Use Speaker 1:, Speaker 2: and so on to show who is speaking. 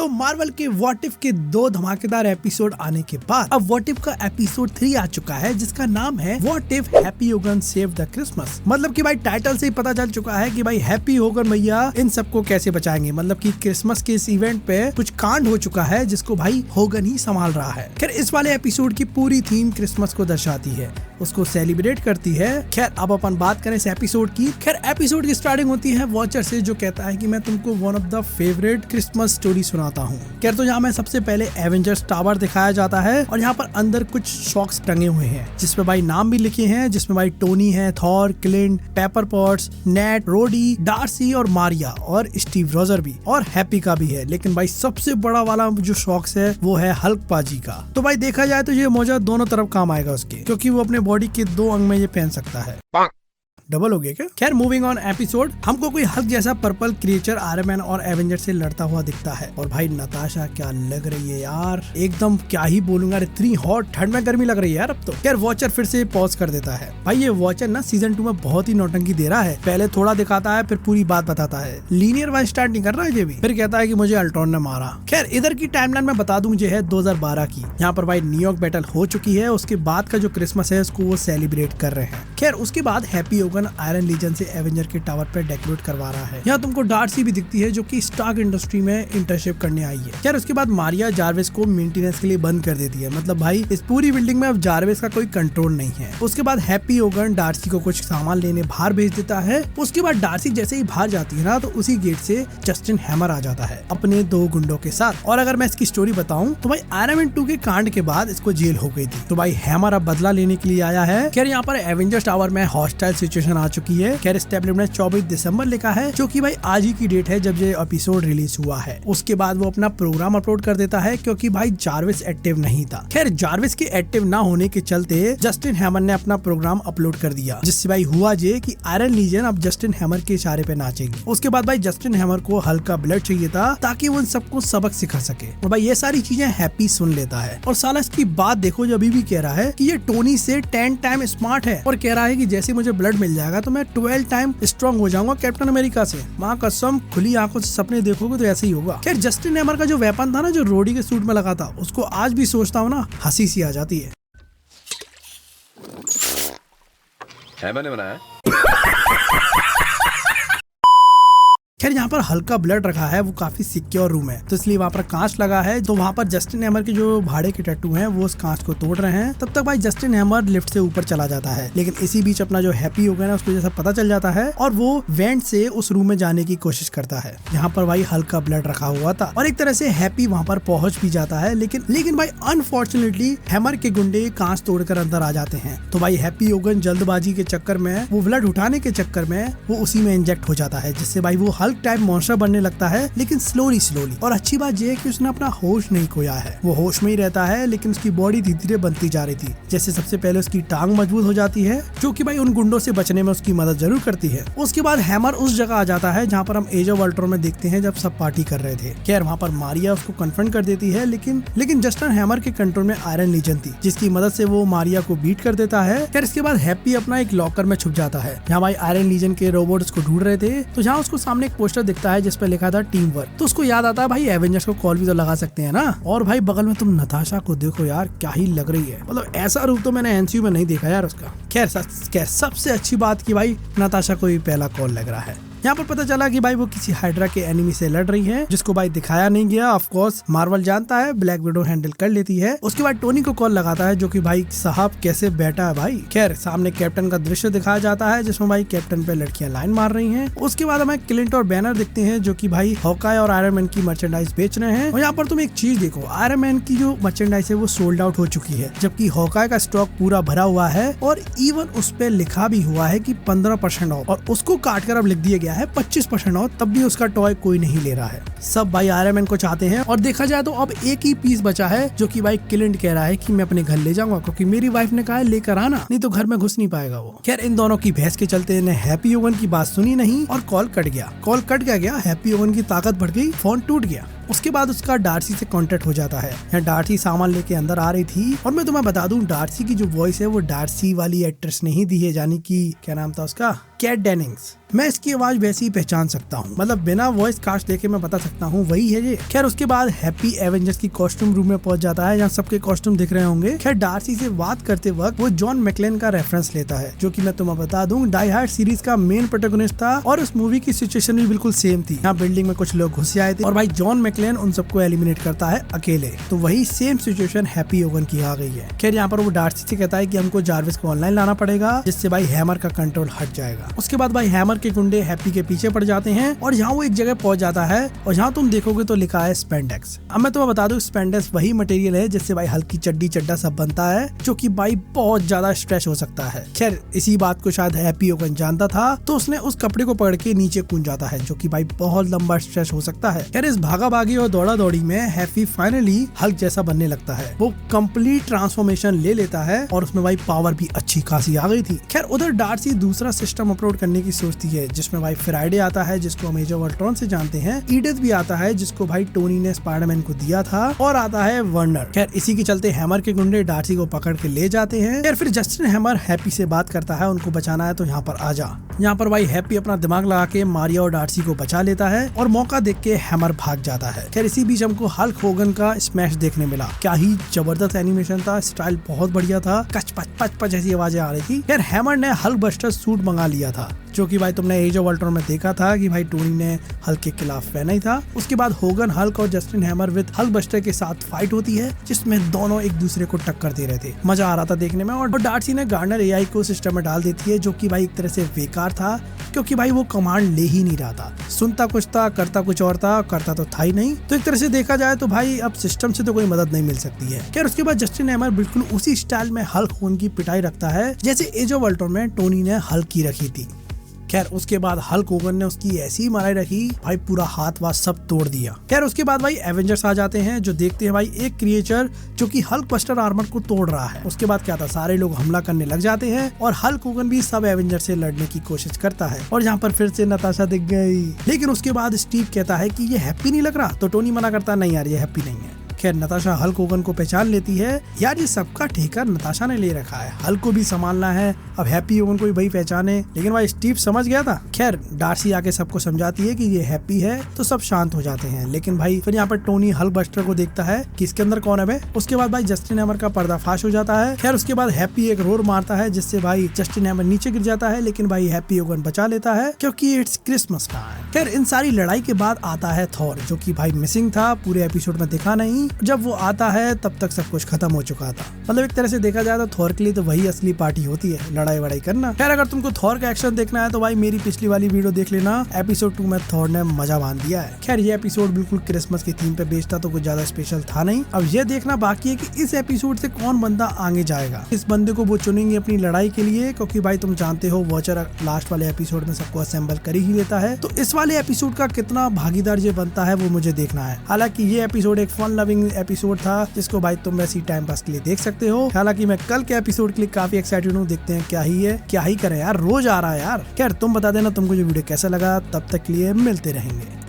Speaker 1: तो मार्वल के what if के 2 धमाकेदार एपिसोड आने के बाद अब व्हाट इफ का एपिसोड 3 आ चुका है, जिसका नाम है what if happy Hogan save the Christmas. मतलब कि भाई टाइटल से ही पता चल चुका है कि भाई हैप्पी होगन भैया इन सबको कैसे बचाएंगे। मतलब कि क्रिसमस के इस इवेंट पे कुछ कांड हो चुका है जिसको भाई होगन ही संभाल रहा है। खैर इस वाले एपिसोड की पूरी थीम क्रिसमस को दर्शाती है, उसको सेलिब्रेट करती है। खैर अब अपन बात करें इस एपिसोड की। खैर एपिसोड की स्टार्टिंग होती है वॉचर से, जो कहता है कि मैं तुमको one of the favourite Christmas story सुनाता हूँ। खैर तो यहाँ में सबसे पहले एवेंजर्स टावर दिखाया जाता है और यहाँ पर अंदर कुछ शॉक्स टंगे हुए हैं जिसमें भाई नाम भी लिखे हैं, जिसमें भाई टोनी है, Thor, Clint, Pepper Potts, Nat, Rhodey, Darcy और मारिया और स्टीव रोजर भी और हैप्पी का भी है। लेकिन भाई सबसे बड़ा वाला जो शॉक्स है वो है हल्क पाजी का। तो भाई देखा जाए तो ये मोजा दोनों तरफ काम आएगा उसके, क्योंकि वो अपने बॉडी के 2 अंग में ये पहन सकता है। डबल हो गया क्या? खैर मूविंग ऑन एपिसोड, हमको कोई हल्क जैसा पर्पल क्रिएचर आयरन मैन और एवेंजर से लड़ता हुआ दिखता है। और भाई नताशा क्या लग रही है यार, एकदम क्या ही बोलूंगा, इतनी हॉट, ठंड में गर्मी लग रही है यार अब तो। खैर वॉचर फिर से पॉज कर देता है। भाई ये वॉचर ना सीजन 2 में बहुत ही नौटंकी दे रहा है, पहले थोड़ा दिखाता है फिर पूरी बात बताता है, लीनियर वाइज स्टार्ट नहीं कर रहा है ये भी, फिर कहता है कि मुझे अल्ट्रॉन ने मारा। खैर इधर की टाइमलाइन में बता दूं, ये है 2012 की। यहाँ पर भाई न्यूयॉर्क बैटल हो चुकी है, उसके बाद का जो क्रिसमस है उसको वो सेलिब्रेट कर रहे हैं। खैर उसके बाद हैप्पी होगन आयरन लीजन से एवेंजर के टावर पर डेकोरेट करवा रहा है। यहाँ तुमको डार्सी भी दिखती है जो कि स्टार्क इंडस्ट्री में इंटर्नशिप करने आई है। खैर उसके बाद मारिया जार्विस को मेंटेनेंस के लिए बंद कर देती है। मतलब भाई इस पूरी बिल्डिंग में अब जार्विस का कोई कंट्रोल नहीं है। उसके बाद हैप्पी होगन डार्सी को कुछ सामान लेने बाहर भेज देता है। उसके बाद डार्सी जैसे ही बाहर जाती है ना, तो उसी गेट से जस्टिन हैमर आ जाता है अपने 2 गुंडों के साथ। और अगर मैं इसकी स्टोरी बताऊं तो भाई आयरन मैन 2 के कांड के बाद इसको जेल हो गई थी, तो भाई हैमर अब बदला लेने के लिए आया है। खैर यहाँ पर एवेंजर्स टावर में हॉस्टाइल सिचुएशन आ चुकी है। खैर इस टैबलेट में 24 दिसंबर लिखा है, जो कि भाई आज ही की डेट है जब ये एपिसोड रिलीज हुआ है। उसके बाद वो अपना प्रोग्राम अपलोड कर देता है क्योंकि भाई जार्विस एक्टिव नहीं था। खैर जार्विस के एक्टिव ना होने के चलते जस्टिन हैमर ने अपना प्रोग्राम अपलोड कर दिया, जिससे भाई हुआ ये कि आयरन लीजन अब जस्टिन हैमर के इशारे पे नाचेगी। उसके बाद भाई जस्टिन हैमर को हल्का ब्लड चाहिए था ताकि वो उन सबको सबक सिखा सके। और भाई ये सारी चीजें हैप्पी सुन लेता है और साला इसकी बात देखो, जो अभी भी कह रहा है कि ये टोनी से 10 टाइम स्मार्ट है और कह रहा है कि जैसे मुझे ब्लड मिल जाएगा तो मैं 12 टाइम स्ट्रॉन्ग हो जाऊंगा कैप्टन अमेरिका से। माँ कसम, खुली आंखों से सपने देखोगे तो ऐसे ही होगा। खैर जस्टिन हैमर का जो वेपन था ना, जो रोडी के सूट में लगा था, उसको आज भी सोचता हूँ ना, हंसी सी आ जाती है।
Speaker 2: मैंने बनाया।
Speaker 1: खैर यहाँ पर हल्का ब्लड रखा है, वो काफी सिक्योर रूम है, तो इसलिए वहाँ पर कांच लगा है। तो वहाँ पर जस्टिन हैमर के जो भाड़े के टैटू हैं वो उस कांच को तोड़ रहे हैं। तब तक भाई जस्टिन हैमर लिफ्ट से ऊपर चला जाता है, लेकिन इसी बीच अपना जो हैप्पी होगन है उसको जैसा पता चल जाता है और वो वेंट से उस रूम में जाने की कोशिश करता है। यहाँ पर भाई हल्का ब्लड रखा हुआ था और एक तरह से हैप्पी वहाँ पर पहुंच भी जाता है, लेकिन भाई अनफॉर्चुनेटली हैमर के गुंडे कांच तोड़कर अंदर आ जाते हैं। तो भाई हैप्पी होगन जल्दबाजी के चक्कर में, वो ब्लड उठाने के चक्कर में वो उसी में इंजेक्ट हो जाता है, जिससे भाई वो हल्क टाइप मॉन्स्टर बनने लगता है, लेकिन स्लोली। और अच्छी बात यह है कि उसने अपना होश नहीं खोया है, वो होश में ही रहता है, लेकिन उसकी बॉडी धीरे धीरे बनती जा रही थी। जैसे सबसे पहले उसकी टांग मजबूत हो जाती है, जो कि भाई उन गुंडों से बचने में उसकी मदद जरूर करती है। उसके बाद हैमर उस जगह आ जाता है जहाँ पर हम एज ऑफ अल्ट्रॉन में देखते हैं जब सब पार्टी कर रहे थे। खैर वहाँ पर मारिया उसको कन्फ्रंट कर देती है, लेकिन जस्टिन हैमर के कंट्रोल में आयरन लीजन थी, जिसकी मदद से वो मारिया को बीट कर देता है। खैर इसके बाद हैप्पी अपना एक लॉकर में छुप जाता है, जहाँ भाई आयरन लीजन के रोबोट उसको ढूंढ रहे थे। तो जहाँ उसको सामने एक पोस्टर दिखता है जिस पे लिखा था टीम वर्क, तो उसको याद आता है भाई एवेंजर्स को कॉल भी तो लगा सकते हैं ना। और भाई बगल में तुम नताशा को देखो यार, क्या ही लग रही है, मतलब ऐसा रूप तो मैंने एनसीयू में नहीं देखा यार उसका। खैर सबसे अच्छी बात की भाई नताशा को ही पहला कॉल लग रहा है। यहाँ पर पता चला कि भाई वो किसी हाइड्रा के एनिमी से लड़ रही है, जिसको भाई दिखाया नहीं गया। ऑफ कोर्स मार्वल जानता है, ब्लैक विडो हैंडल कर लेती है। उसके बाद टोनी को कॉल लगाता है, जो कि भाई साहब कैसे बैठा है भाई। खैर सामने कैप्टन का दृश्य दिखाया जाता है, जिसमें भाई कैप्टन पे लड़कियां लाइन मार रही हैं। उसके बाद हमें क्लिंट और बैनर दिखते हैं, जो कि भाई हॉकाई और आयरन मैन की मर्चेंडाइज बेच रहे हैं। और यहाँ पर तुम एक चीज देखो, आयरन मैन की जो मर्चेंडाइज है वो सोल्ड आउट हो चुकी है, जबकि हॉकाई का स्टॉक पूरा भरा हुआ है और इवन उस पे लिखा भी हुआ है कि 15% ऑफ, और उसको काट कर अब लिख दिया गया है 25% ऑफ, तब भी उसका टॉय कोई नहीं ले रहा है। सब भाई आयरन मैन को चाहते हैं और देखा जाए तो अब एक ही पीस बचा है, जो कि भाई क्लिंट कह रहा है कि मैं अपने घर ले जाऊंगा, क्योंकि मेरी वाइफ ने कहा है लेकर आना, नहीं तो घर में घुस नहीं पाएगा वो। खैर इन दोनों की बहस के चलते इन्हें हैप्पी होगन की बात सुनी नहीं और कॉल कट गया। हैप्पी होगन की ताकत बढ़ गई, फोन टूट गया। उसके बाद उसका डार्सी से कॉन्टेक्ट हो जाता है। यहाँ डार्सी सामान लेके अंदर आ रही थी और मैं तुम्हें बता दूं डार्सी की जो वॉइस है वो डार्सी वाली एक्ट्रेस ने ही दी है, यानी कि क्या नाम था उसका, कैट डेनिंग्स। मैं इसकी आवाज वैसे ही पहचान सकता हूँ, मतलब बिना वॉइस कास्ट देखे मैं बता सकता हूँ वही है ये। खैर उसके बाद हैप्पी एवेंजर्स की कॉस्ट्यूम रूम में पहुंच जाता है, जहाँ सबके कॉस्ट्यूम दिख रहे होंगे। खैर डार्सी से बात करते वक्त वो जॉन मैकलेन का रेफरेंस लेता है, जो कि मैं तुम्हें बता दूं डाई हार्ड सीरीज का मेन प्रोटैगनिस्ट था और उस मूवी की सिचुएशन भी बिल्कुल सेम थी। यहाँ बिल्डिंग में कुछ लोग घुस आए थे और भाई जॉन मैकलेन उन सबको एलिमिनेट करता है अकेले। तो वही सेम सिचुएशन हैप्पी होगन की आ गई है। खैर यहाँ पर वो डार्सी से कहता है कि हमको जार्विस को ऑनलाइन लाना पड़ेगा, जिससे भाई हैमर का कंट्रोल हट जाएगा। उसके बाद भाई हैमर के गुंडे हैप्पी के पीछे पड़ जाते हैं और यहाँ वो एक जगह पहुंच जाता है और यहाँ तुम देखोगे तो लिखा है स्पेंडेक्स। अब मैं तुम्हें बता दूं स्पेंडेक्स वही मटेरियल है जिससे भाई हल्की चड्डी चड्डा सब बनता है, जो कि भाई बहुत ज्यादा स्ट्रेच हो सकता है। खैर इसी बात को शायद हैप्पी होगन जानता था, तो उसने उस कपड़े को पकड़ के नीचे कूद जाता है, जो कि भाई बहुत लंबा स्ट्रेच हो सकता है। खैर इस भागा भागी और दौड़ा दौड़ी में हैप्पी फाइनली हल्क जैसा बनने लगता है। वो कंप्लीट ट्रांसफॉर्मेशन ले लेता है और उसमें भाई पावर भी अच्छी खासी आ गई थी। खैर उधर डार्सी दूसरा सिस्टम अपलोड करने की सोचती है, जिसमें भाई फ्राइडे आता है जिसको हम एज ऑफ अल्ट्रॉन से जानते हैं, ईडिथ भी आता है जिसको भाई टोनी ने स्पाइडरमैन को दिया था, और आता है वर्नर। खैर इसी के चलते हैमर के गुंडे डार्सी को पकड़ के ले जाते हैं। खैर फिर जस्टिन हैमर हैप्पी से बात करता है, उनको बचाना है तो यहाँ पर आ जा। यहाँ पर भाई हैप्पी अपना दिमाग लगा के मारिया और डार्सी को बचा लेता है और मौका देख के हैमर भाग जाता है। खैर इसी बीच हमको हल्क होगन का स्मैश देखने मिला, क्या ही जबरदस्त एनिमेशन था, स्टाइल बहुत बढ़िया था, कच पच पच पच ऐसी आवाजें आ रही थी। खैर हैमर ने हल्क बस्टर सूट मंगा लिया था, जो कि भाई तुमने एज ऑफ अल्ट्रॉन में देखा था कि भाई टोनी ने हल्क के खिलाफ पहना ही था। उसके बाद होगन, हल्क और Justin hammer with Hulk buster के साथ फाइट होती है, जिसमें दोनों एक दूसरे को टक्कर दे रहे थे। मजा आ रहा था देखने में। और डार्सी ने गार्डनर एआई को सिस्टम में डाल देती है, जो कि भाई एक तरह से बेकार था, क्योंकि भाई वो कमांड ले ही नहीं रहा था। सुनता कुछ था, करता कुछ और था, करता तो था ही नहीं। तो एक तरह से देखा जाए तो भाई अब सिस्टम से तो कोई मदद नहीं मिल सकती है। खैर उसके बाद जस्टिन हैमर बिल्कुल उसी स्टाइल में हल्क होगन की पिटाई रखता है, जैसे एज ऑफ अल्ट्रॉन में टोनी ने हल्क की रखी थी। खैर उसके बाद हल्क होगन ने उसकी ऐसी माराई रखी, भाई पूरा हाथ वाथ सब तोड़ दिया। खैर उसके बाद भाई एवेंजर्स आ जाते हैं, जो देखते हैं भाई एक क्रिएचर जो कि हल्क बस्टर आर्मर को तोड़ रहा है। उसके बाद क्या था, सारे लोग हमला करने लग जाते हैं और हल्क होगन भी सब एवेंजर से लड़ने की कोशिश करता है। और यहाँ पर फिर से नताशा दिख गई, लेकिन उसके बाद स्टीव कहता है कि ये हैप्पी नहीं लग रहा, तो टोनी मना करता नहीं यार ये हैप्पी नहीं है। खैर नताशा हल्क होगन को पहचान लेती है, यार ये सबका ठेका नताशा ने ले रखा है, हल्क को भी संभालना है, अब हैप्पी होगन को भी भाई पहचाने। लेकिन भाई स्टीव समझ गया था। खैर डार्सी आके सबको समझाती है कि ये हैप्पी है, तो सब शांत हो जाते हैं। लेकिन भाई फिर यहाँ पर टोनी हल्क बस्टर को देखता है कि इसके अंदर कौन है बे। उसके बाद भाई जस्टिन हैमर का पर्दाफाश हो जाता है। खैर उसके बाद हैप्पी एक रोर मारता है, जिससे भाई जस्टिन हैमर नीचे गिर जाता है, लेकिन भाई हैप्पी होगन बचा लेता है, क्योंकि इट्स क्रिसमस टाइम। खैर इन सारी लड़ाई के बाद आता है थॉर, जो कि भाई मिसिंग था, पूरे एपिसोड में दिखा नहीं। जब वो आता है तब तक सब कुछ खत्म हो चुका था। मतलब एक तरह से देखा जाए तो थॉर के लिए तो वही असली पार्टी होती है, लड़ाई वड़ाई करना। खैर अगर तुमको थॉर का एक्शन देखना है तो भाई मेरी पिछली वाली वीडियो देख लेना, एपिसोड 2 में थॉर ने मजा बांध दिया है। खैर ये एपिसोड बिल्कुल क्रिसमस की थीम पे बेस्ड था, तो कुछ ज्यादा स्पेशल था नहीं। अब ये देखना बाकी है कि इस एपिसोड से कौन बंदा आगे जाएगा। इस बंदे को वो चुनेंगे अपनी लड़ाई के लिए, क्योंकि भाई तुम जानते हो वॉचर लास्ट वाले एपिसोड में सबको असेंबल कर ही लेता है। तो इस वाले एपिसोड का कितना भागीदार ये बनता है वो मुझे देखना है। हालांकि ये एपिसोड एक फन लविंग एपिसोड था, जिसको भाई तुम वैसे ही टाइम पास के लिए देख सकते हो। हालांकि मैं कल के एपिसोड के लिए काफी एक्साइटेड हूँ, देखते हैं क्या ही करें यार, रोज आ रहा है यार। खैर तुम बता देना तुमको ये वीडियो कैसा लगा, तब तक के लिए मिलते रहेंगे।